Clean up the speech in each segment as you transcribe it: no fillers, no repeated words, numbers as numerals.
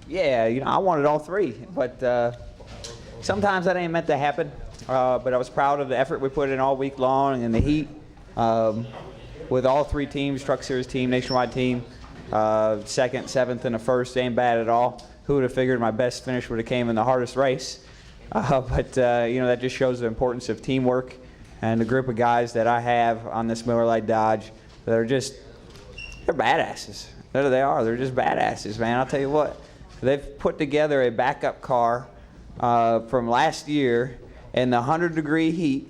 Yeah, I wanted all three, but sometimes that ain't meant to happen. But I was proud of the effort we put in all week long and the heat with all three teams, Truck Series team, Nationwide team, second, seventh, and a first. Ain't bad at all. Who would have figured my best finish would have came in the hardest race? But that just shows the importance of teamwork and the group of guys that I have on this Miller Lite Dodge that are they're badasses. There they are. They're just badasses, man. I'll tell you what. They've put together a backup car from last year in the 100-degree heat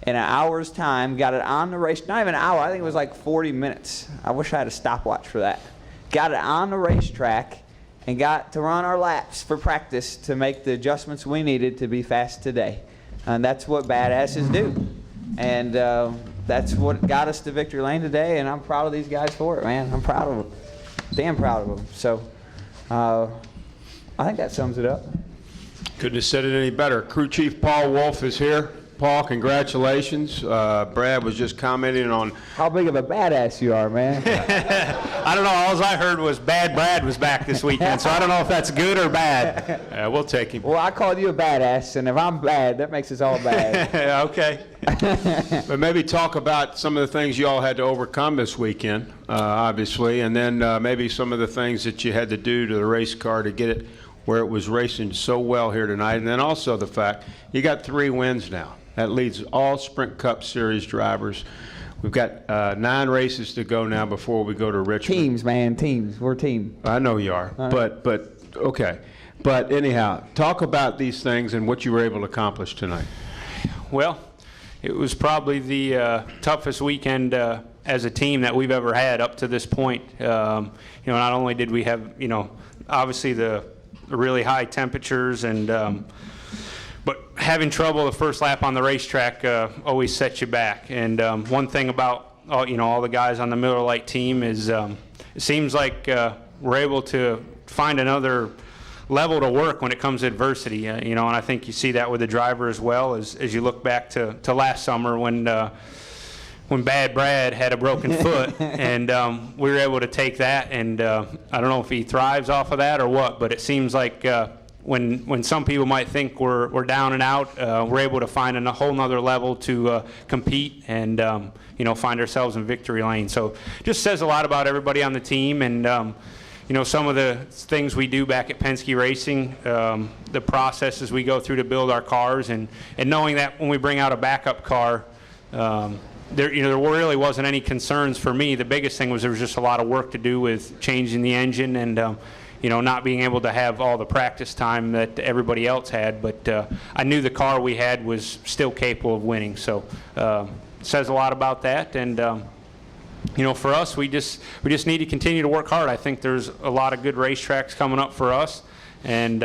in an hour's time, got it on the race, not even an hour, I think it was like 40 minutes. I wish I had a stopwatch for that. Got it on the racetrack and got to run our laps for practice to make the adjustments we needed to be fast today. And that's what badasses do. And that's what got us to victory lane today, and I'm proud of these guys for it, man. I'm proud of them. Damn proud of them. So I think that sums it up. Couldn't have said it any better. Crew Chief Paul Wolf is here. Paul, congratulations. Brad was just commenting on how big of a badass you are, man. I don't know. All I heard was Bad Brad was back this weekend, so I don't know if that's good or bad. We'll take him. Well, I called you a badass, and if I'm bad, that makes us all bad. Okay. But maybe talk about some of the things you all had to overcome this weekend, obviously, and then maybe some of the things that you had to do to the race car to get it where it was racing so well here tonight, and then also the fact you got 3 wins now. That leads all Sprint Cup Series drivers. We've got 9 races to go now before we go to Richmond. Teams, man, teams. We're a team. I know you are, but okay. But anyhow, talk about these things and what you were able to accomplish tonight. Well, it was probably the toughest weekend as a team that we've ever had up to this point. Not only did we have, obviously the really high temperatures and but having trouble the first lap on the racetrack always sets you back. And one thing about all the guys on the Miller Lite team is it seems like we're able to find another level to work when it comes to adversity. And I think you see that with the driver as well as you look back to last summer when Bad Brad had a broken foot, and we were able to take that. And I don't know if he thrives off of that or what, but it seems like when some people might think we're down and out, we're able to find a whole nother level to compete and find ourselves in victory lane. So just says a lot about everybody on the team, and some of the things we do back at Penske Racing, the processes we go through to build our cars, and knowing that when we bring out a backup car, there really wasn't any concerns for me. The biggest thing was there was just a lot of work to do with changing the engine and not being able to have all the practice time that everybody else had. But I knew the car we had was still capable of winning. So it says a lot about that. And for us, we just need to continue to work hard. I think there's a lot of good racetracks coming up for us, and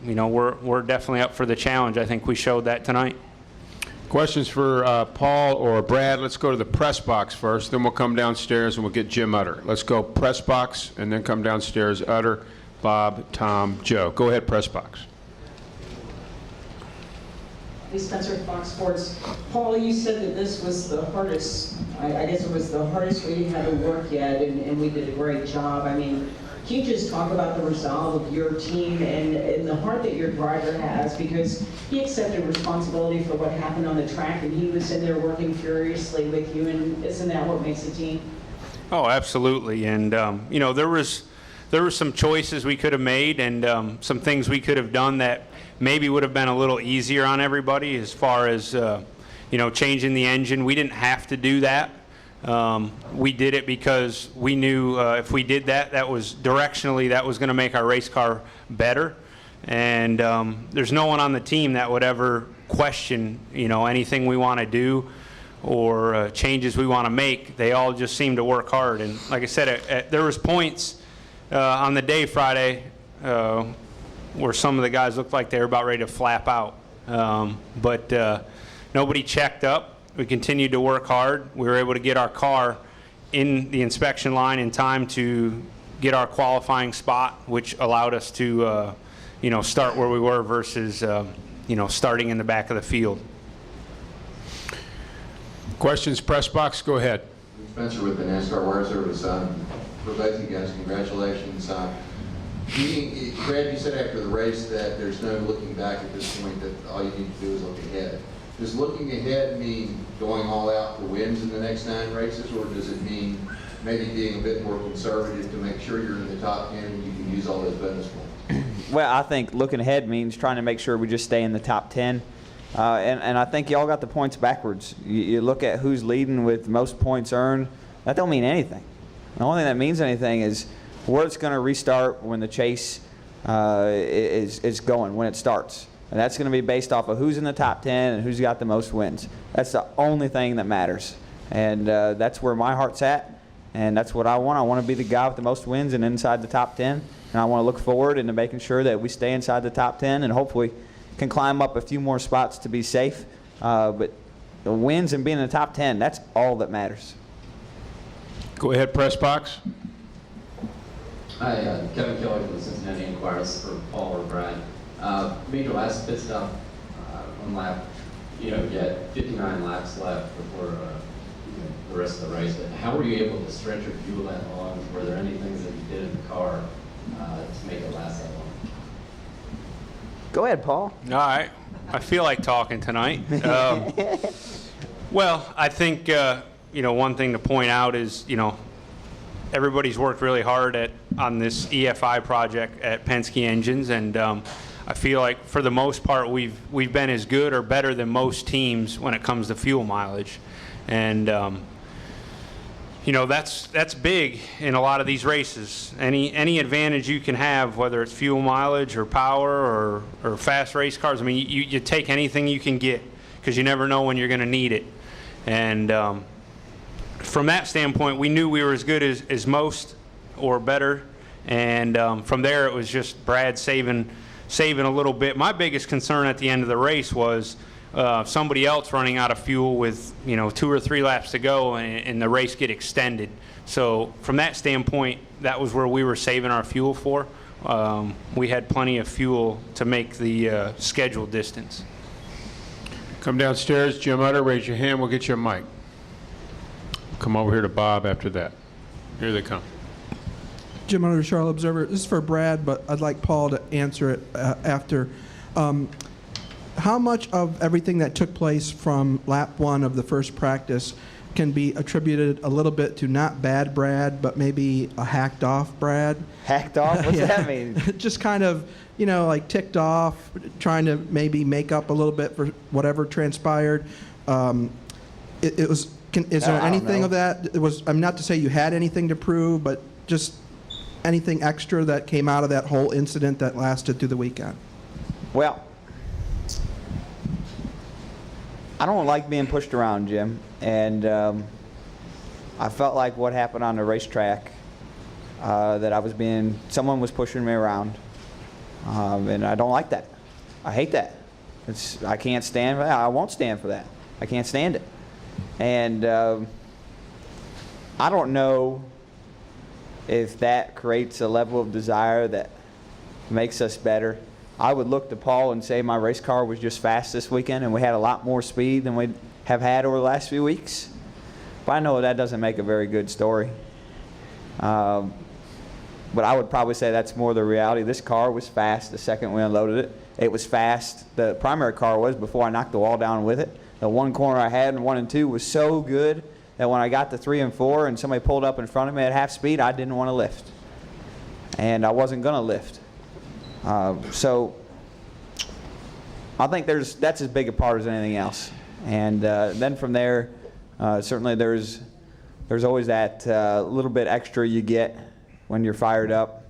we're definitely up for the challenge. I think we showed that tonight. Questions for Paul or Brad? Let's go to the press box first, then we'll come downstairs and we'll get Jim Utter. Let's go press box and then come downstairs. Utter, Bob, Tom, Joe. Go ahead, press box. Hey, Spencer, Fox Sports. Paul, you said that this was the hardest, I guess it was the hardest we had to work yet, and we did a great job. I mean, can you just talk about the resolve of your team and the heart that your driver has? Because he accepted responsibility for what happened on the track, and he was in there working furiously with you, and isn't that what makes a team? Oh, absolutely. And, there were some choices we could have made and some things we could have done that maybe would have been a little easier on everybody as far as, changing the engine. We didn't have to do that. We did it because we knew if we did that, that was directionally, that was going to make our race car better. And there's no one on the team that would ever question, anything we want to do or changes we want to make. They all just seem to work hard. And like I said, there was points on the day Friday where some of the guys looked like they were about ready to flap out. But nobody checked up. We continued to work hard. We were able to get our car in the inspection line in time to get our qualifying spot, which allowed us to, start where we were versus, starting in the back of the field. Questions, press box, go ahead. Spencer with the NASCAR Wire Service. For both of you guys, congratulations. Brad, you said after the race that there's no looking back at this point, that all you need to do is look ahead. Does looking ahead mean going all out for wins in the next 9 races, or does it mean maybe being a bit more conservative to make sure you're in the top 10 and you can use all those bonus points? Well, I think looking ahead means trying to make sure we just stay in the top 10. And I think y'all got the points backwards. You look at who's leading with most points earned. That don't mean anything. The only thing that means anything is where it's going to restart when the chase is going, when it starts. And that's going to be based off of who's in the top 10 and who's got the most wins. That's the only thing that matters. And that's where my heart's at. And that's what I want. I want to be the guy with the most wins and inside the top 10. And I want to look forward into making sure that we stay inside the top 10 and hopefully can climb up a few more spots to be safe. But the wins and being in the top 10, that's all that matters. Go ahead, press box. Hi, Kevin Kelly from the Cincinnati Enquirer for Paul or Brad. Made your last pit stop on lap, you had 59 laps left before the rest of the race. But how were you able to stretch your fuel that long? Were there any things that you did in the car to make it last that long? Go ahead, Paul. All right. I feel like talking tonight. Well, I think, one thing to point out is, everybody's worked really hard on this EFI project at Penske Engines, and I feel like for the most part we've been as good or better than most teams when it comes to fuel mileage, and that's big in a lot of these races. Any advantage you can have, whether it's fuel mileage or power or fast race cars, I mean, you take anything you can get because you never know when you're going to need it. And from that standpoint, we knew we were as good as most or better. And from there, it was just Brad saving a little bit. My biggest concern at the end of the race was somebody else running out of fuel with 2 or 3 laps to go and the race get extended. So from that standpoint, that was where we were saving our fuel for. We had plenty of fuel to make the scheduled distance. Come downstairs, Jim Utter, raise your hand, we'll get you a mic. Come over here to Bob after that. Here they come. Jim Utter, Charlotte Observer. This is for Brad, but I'd like Paul to answer it after. How much of everything that took place from lap 1 of the first practice can be attributed a little bit to not bad Brad, but maybe a hacked off Brad? Hacked off? What's that mean? Just kind of, like ticked off, trying to maybe make up a little bit for whatever transpired. Is there anything of that? I'm not to say you had anything to prove, but just anything extra that came out of that whole incident that lasted through the weekend? Well, I don't like being pushed around, Jim, and I felt like what happened on the racetrack, that someone was pushing me around, and I don't like that. I hate that. I can't stand for that. I won't stand for that. I can't stand it. And I don't know if that creates a level of desire that makes us better. I would look to Paul and say my race car was just fast this weekend and we had a lot more speed than we have had over the last few weeks. But I know that doesn't make a very good story. But I would probably say that's more the reality. This car was fast the second we unloaded it. It was fast. The primary car was before I knocked the wall down with it. The one corner I had in 1 and 2 was so good that when I got to 3 and 4 and somebody pulled up in front of me at half speed, I didn't want to lift. And I wasn't going to lift. So I think that's as big a part as anything else. And then from there, certainly there's always that little bit extra you get when you're fired up.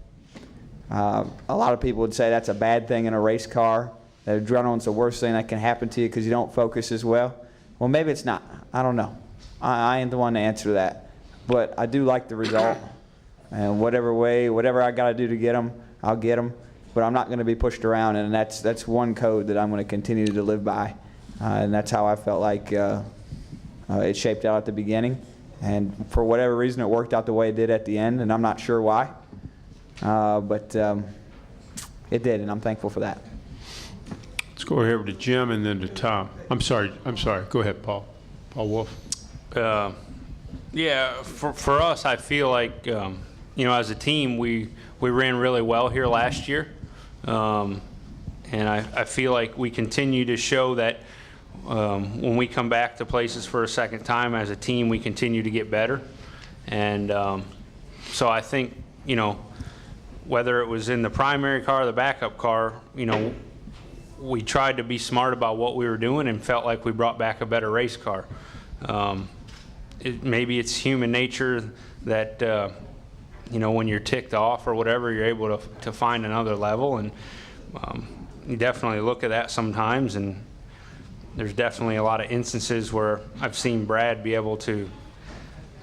A lot of people would say that's a bad thing in a race car. That adrenaline's the worst thing that can happen to you because you don't focus as well. Well, maybe it's not. I don't know. I ain't the one to answer that. But I do like the result. And whatever I got to do to get them, I'll get them. But I'm not going to be pushed around, and that's one code that I'm going to continue to live by. And that's how I felt like it shaped out at the beginning. And for whatever reason, it worked out the way it did at the end, and I'm not sure why. But it did, and I'm thankful for that. Let's go over to Jim and then to Tom. I'm sorry. Go ahead, Paul. Paul Wolf. Yeah, for us, I feel like you know, as a team, we ran really well here last year. And I feel like we continue to show that when we come back to places for a second time as a team, we continue to get better. And so I think, you know, whether it was in the primary car or the backup car, you know, we tried to be smart about what we were doing and felt like we brought back a better race car. Maybe it's human nature that, you know, when you're ticked off or whatever, you're able to find another level. And you definitely look at that sometimes. And there's definitely a lot of instances where I've seen Brad be able to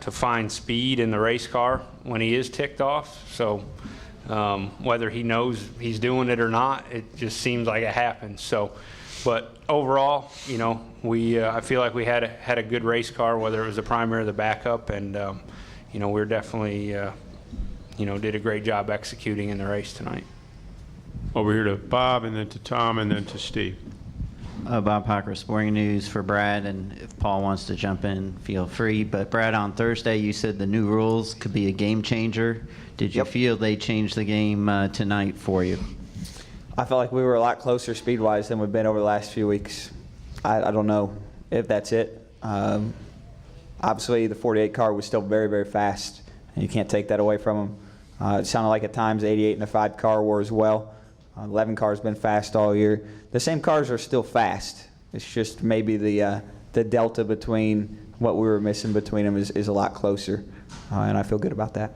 find speed in the race car when he is ticked off. So whether he knows he's doing it or not, it just seems like it happens. So, but overall, you know, I feel like we had a good race car, whether it was the primary or the backup, and you know, we're definitely you know, did a great job executing in the race tonight. Over here to Bob, and then to Tom, and then to Steve. Bob Packer, Sporting News for Brad, and if Paul wants to jump in, feel free. But Brad, on Thursday you said the new rules could be a game changer. Did you feel they changed the game tonight for you? I felt like we were a lot closer speed-wise than we've been over the last few weeks. I don't know if that's it. Obviously, the 48 car was still very, very fast, and you can't take that away from them. It sounded like at times 88 and the 5 car were as well. 11 cars been fast all year. The same cars are still fast. It's just maybe the delta between what we were missing between them is a lot closer, and I feel good about that.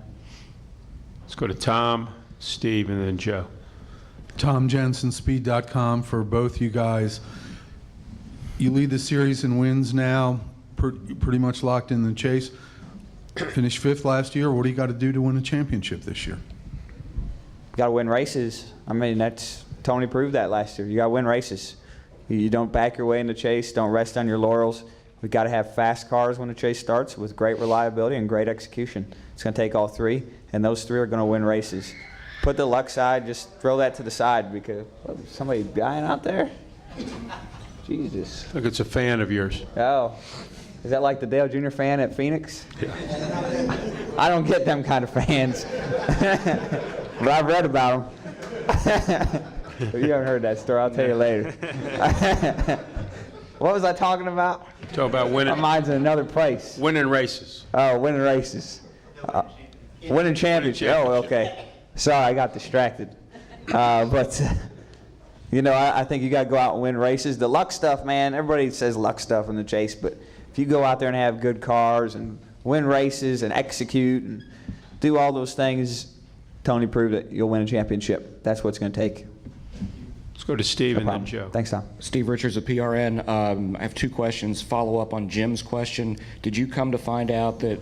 Let's go to Tom, Steve, and then Joe. Tom Jensen, Speed.com, for both you guys. You lead the series in wins now, pretty much locked in the chase. Finished 5th last year. What do you got to do to win a championship this year? You got to win races. I mean, Tony proved that last year. You got to win races. You don't back your way in the chase. Don't rest on your laurels. We've got to have fast cars when the chase starts with great reliability and great execution. It's going to take all 3, and those 3 are going to win races. Put the luck side, just throw that to the side because somebody dying out there? Jesus. Look, it's a fan of yours. Oh. Is that like the Dale Jr. fan at Phoenix? Yeah. I don't get them kind of fans. But I've read about them. You haven't heard that story. I'll tell you later. What was I talking about? Talk about winning. My mind's in another place. Winning races. Oh, winning races. Winning championship. Oh, okay. Sorry, I got distracted. But you know, I think you got to go out and win races. The luck stuff, man, everybody says luck stuff in the chase, but if you go out there and have good cars and win races and execute and do all those things, Tony proved that you'll win a championship. That's what it's going to take. Let's go to Steve and then Joe. Thanks, Tom. Steve Richards of PRN. I have 2 questions. Follow up on Jim's question. Did you come to find out that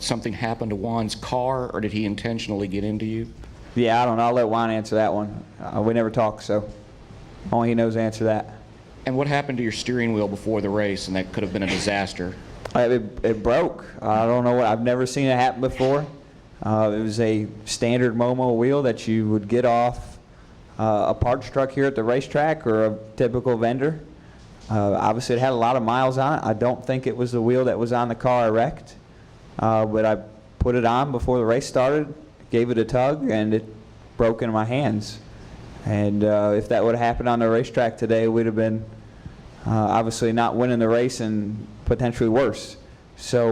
something happened to Juan's car, or did he intentionally get into you? Yeah, I don't know. I'll let Juan answer that one. We never talk, so only he knows the answer to that. And what happened to your steering wheel before the race, and that could have been a disaster? It broke. I don't know. I've never seen it happen before. It was a standard Momo wheel that you would get off a parts truck here at the racetrack or a typical vendor. Obviously, it had a lot of miles on it. I don't think it was the wheel that was on the car I wrecked, but I put it on before the race started, gave it a tug, and it broke into my hands. And if that would have happened on the racetrack today, we'd have been obviously not winning the race and potentially worse. So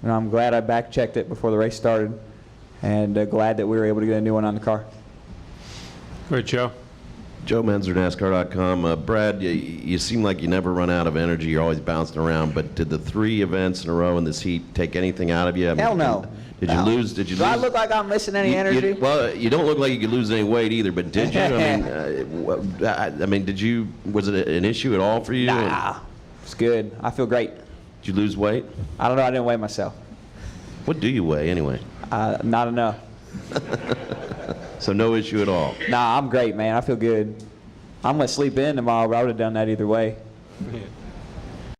you know, I'm glad I back-checked it before the race started, and glad that we were able to get a new one on the car. Go ahead, Joe. Joe Menzer, NASCAR.com. Brad, you seem like you never run out of energy. You're always bouncing around. But did the 3 events in a row in this heat take anything out of you? I mean, Hell no. Did you lose? Do I look like I'm missing any energy? Well, you don't look like you could lose any weight either. But did you? I mean, did you? Was it an issue at all for you? Nah, it's good. I feel great. Did you lose weight? I don't know. I didn't weigh myself. What do you weigh anyway? Not enough. So no issue at all. Nah, I'm great, man. I feel good. I'm going to sleep in tomorrow, but I would have done that either way.